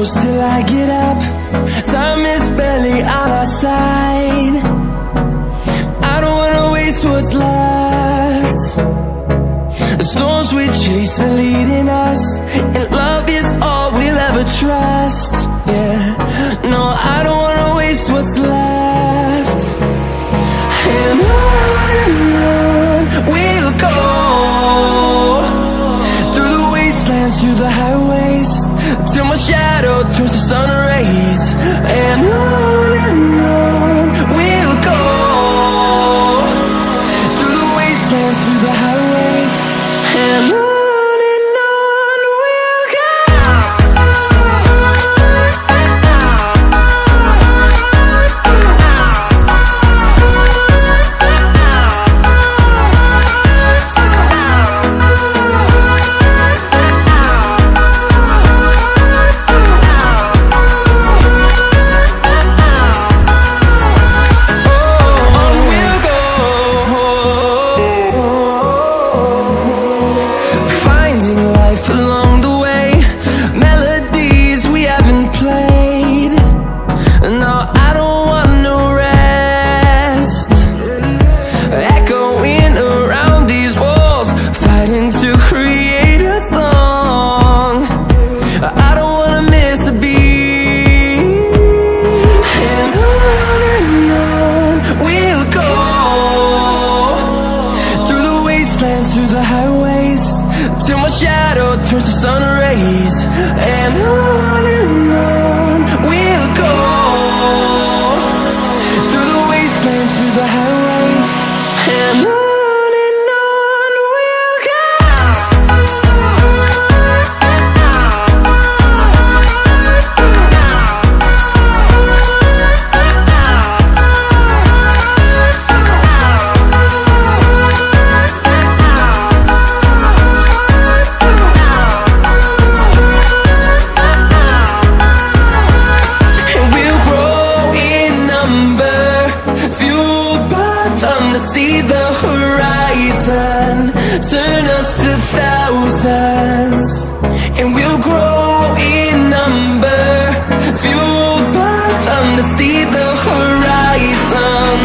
close till I get up. Time is barely on our side. I don't wanna waste what's left. The storms we chase are leading us, and love is all we'll ever trust. Yeah, no, I don't wanna waste what's left. And on we'll go, through the wastelands, through the highways, till my shadow turns to sun rays. And on we'll go, through the wastelands, through the highways, and on we'll go. Through the highways, till my shadow turns to sun rays. And on we'll go, through the wastelands, through the highways, and on we'll go. To see the horizon, turn us to thousands, and we'll grow in number, fueled by them. To see the horizon,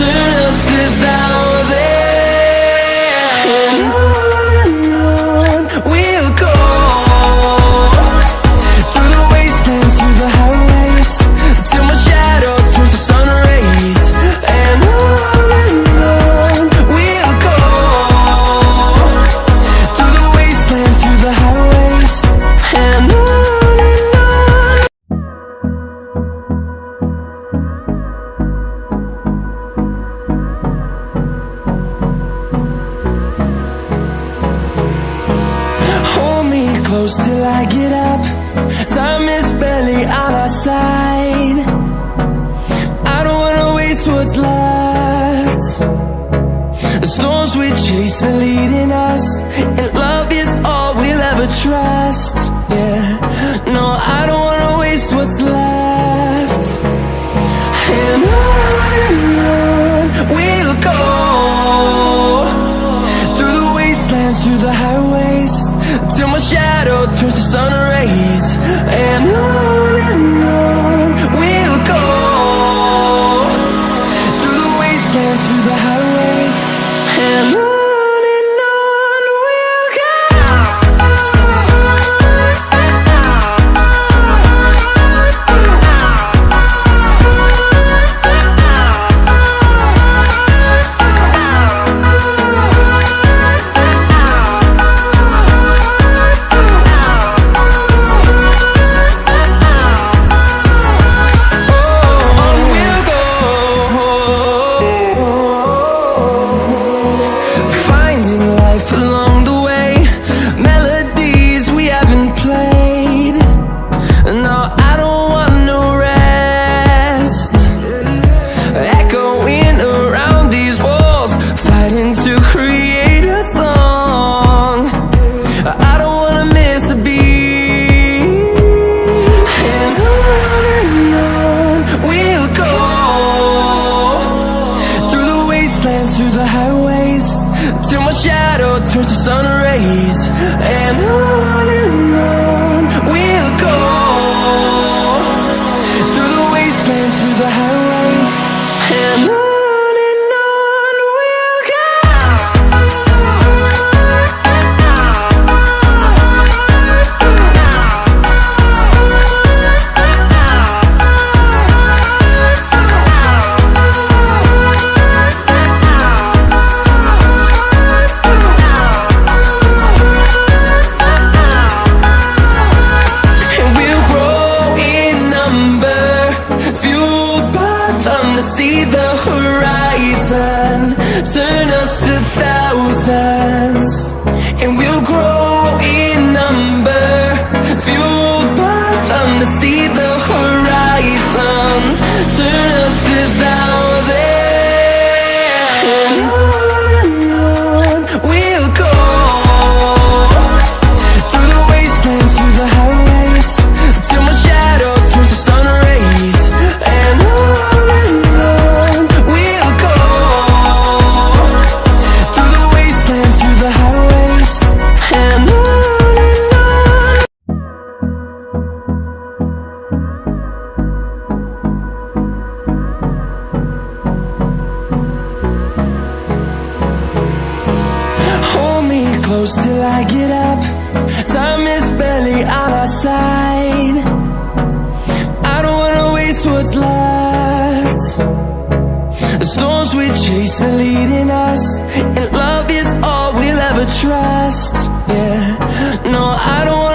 turn us to thousands, and on we'll go, through the wastelands, through the highways, till my shadow turns to sun rays. And close till I get up. Time is barely on our side. I don't wanna waste what's left. The storms we chase are leading us, and love is all we'll ever trust. Yeah, no, I don't wanna waste what's left. And on we'll go, through the wastelands, through the highways, till my shadow turns to sun rays. And on we'll go, through the wastelands, through the highways, and on we'll go. turns to sun rays, and on we'll go. close till I get up. Time is barely on our side. I don't wanna waste what's left. The storms we chase are leading us, and love is all we'll ever trust. Yeah, no, I don't